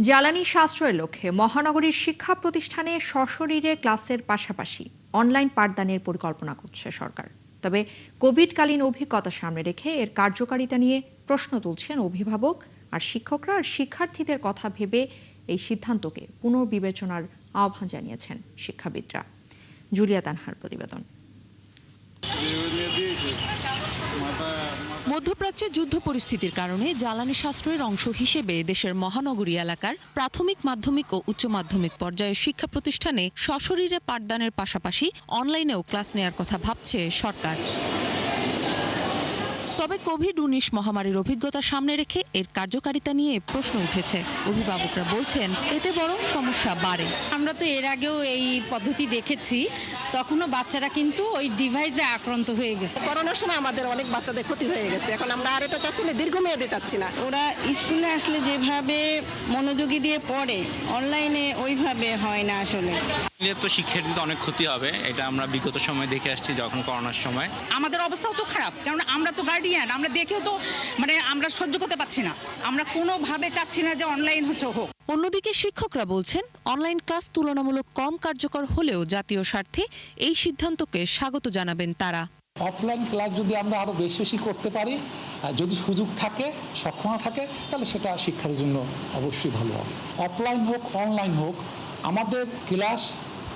জ্বালানি সাশ্রয়ের লক্ষ্যে মহানগরীর শিক্ষা প্রতিষ্ঠানে সশরীরে ক্লাসের পাশাপাশি অনলাইন পাঠদানের পরিকল্পনা করছে সরকার। তবে কোভিডকালীন অভিজ্ঞতা সামনে রেখে এর কার্যকারিতা নিয়ে প্রশ্ন তুলছেন অভিভাবক আর শিক্ষকরা। আর শিক্ষার্থীদের কথা ভেবে এই সিদ্ধান্তকে পুনর্বিবেচনার আহ্বান জানিয়েছেন শিক্ষাবিদরা। জুলিয়া তানহার প্রতিবেদন। মধ্যপ্রাচ্যে যুদ্ধ পরিস্থিতির কারণে জ্বালানি সাশ্রয়ের অংশ হিসেবে দেশের মহানগরী এলাকার প্রাথমিক, মাধ্যমিক ও উচ্চ মাধ্যমিক পর্যায়ের শিক্ষা প্রতিষ্ঠানে সশরীরে পাঠদানের পাশাপাশি অনলাইনেও ক্লাস নেয়ার কথা ভাবছে সরকার। তবে কোভিড-19 মহামারীর অভিজ্ঞতা সামনে রেখে এর কার্যকারিতা নিয়ে প্রশ্ন উঠেছে। অভিভাবকরা বলছেন এতে বরং সমস্যা বাড়ে। আমরা তো এর আগেও এই পদ্ধতি দেখেছি, তখনও বাচ্চারা কিন্তু ওই ডিভাইসে আক্রান্ত হয়ে গেছে। করোনার সময় আমাদের অনেক বাচ্চাদের ক্ষতি হয়ে গেছে। এখন আমরা আর এটা চাচ্ছি না, দীর্ঘমেয়াদে চাচ্ছি না। ওরা স্কুলে আসলে যেভাবে মনোযোগী দিয়ে পড়ে, অনলাইনে ওইভাবে হয় না আসলে। তো শিক্ষার্থীদের অনেক ক্ষতি হবে, এটা আমরা বিগত সময় দেখে আসছি যখন করোনার সময়। আমাদের অবস্থাও তো খারাপ, কারণ আমরা তো গার্ডিয়ান, আমরা দেখেও তো আমরা সহ্য করতে পারছি না। আমরা কোনোভাবে চাচ্ছি না যে অনলাইন হোক। অন্যদিকে শিক্ষকরা বলছেন অনলাইন ক্লাস তুলনামূলক কম কার্যকর হলেও জাতীয় স্বার্থে এই সিদ্ধান্তকে স্বাগত জানাবেন তারা। অফলাইন ক্লাস যদি আমরা আরো বেশি করতে পারি, যদি সুযোগ থাকে, সক্ষমতা থাকে, তাহলে সেটা শিক্ষার জন্য অবশ্যই ভালো হবে। অফলাইন হোক অনলাইন হোক, আমাদের ক্লাস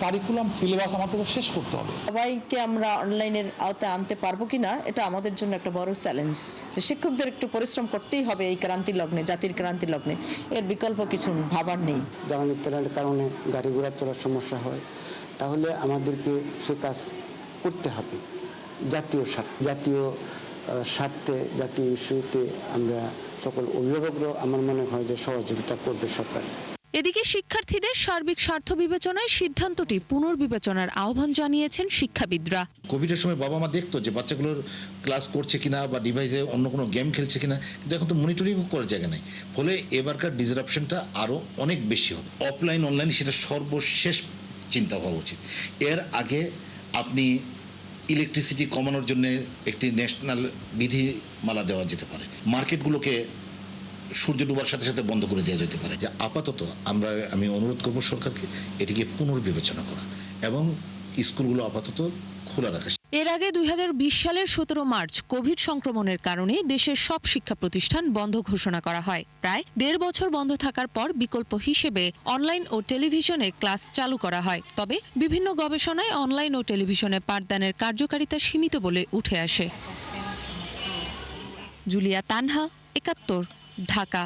কারিকুলাম সিলেবাস আমাদের শেষ করতে হবে। সবাইকে আমরা অনলাইনের আওতায় আনতে পারবো কিনা, এটা আমাদের জন্য একটা বড় চ্যালেঞ্জ। শিক্ষকদের একটু পরিশ্রম করতেই হবে এই ক্রান্তি লগ্নে, জাতির ক্রান্তি লগ্নে। এর বিকল্প কিছু ভাবার নেই। জ্বালানি তেলের কারণে গাড়ি ঘোড়া চলার সমস্যা হয়, তাহলে আমাদেরকে সে কাজ করতে হবে। জাতীয় স্বার্থে, জাতীয় ইস্যুতে আমরা সকল অভিভাবকরাও আমার মনে হয় যে সহযোগিতা করবে সরকার। এদিকে শিক্ষার্থীদের সার্বিক স্বার্থ বিবেচনায় সিদ্ধান্তটি পুনর্বিবেচনার আহ্বান জানিয়েছেন শিক্ষাবিদরা। কোভিডের সময় বাবা মা দেখতো যে বাচ্চাগুলোর ক্লাস করছে কিনা বা ডিভাইসে অন্য কোনো গেম খেলছে কিনা, কিন্তু এখন তো মনিটরিং করার জায়গা নেই। ফলে এবারকার ডিসরাপশনটা আরও অনেক বেশি হবে। অফলাইন অনলাইন সেটা সর্বশেষ চিন্তা হওয়া উচিত। এর আগে আপনি ইলেকট্রিসিটি কমানোর জন্য একটি ন্যাশনাল বিধিমালা দেওয়া যেতে পারে। মার্কেটগুলোকে সূর্য ডুবার সাথে সাথে বন্ধ করে দেওয়া যেতে পারে। যে আপাতত আমি অনুরোধ করব সরকারকে এটিকে পুনর্বিবেচনা করা এবং স্কুলগুলো আপাতত খোলা রাখা। এর আগে 2020 সালের 17 মার্চ কোভিড সংক্রমণের কারণে দেশের সব শিক্ষা প্রতিষ্ঠান বন্ধ ঘোষণা করা হয়। প্রায় 1.5 বছর বন্ধ থাকার পর বিকল্প হিসেবে অনলাইন ও টেলিভিশনে ক্লাস চালু করা হয়। তবে বিভিন্ন গবেষণায় অনলাইন ও টেলিভিশনে পাঠদানের কার্যকারিতা সীমিত বলে উঠে আসে। জুলিয়া তানহা, 71, ঢাকা।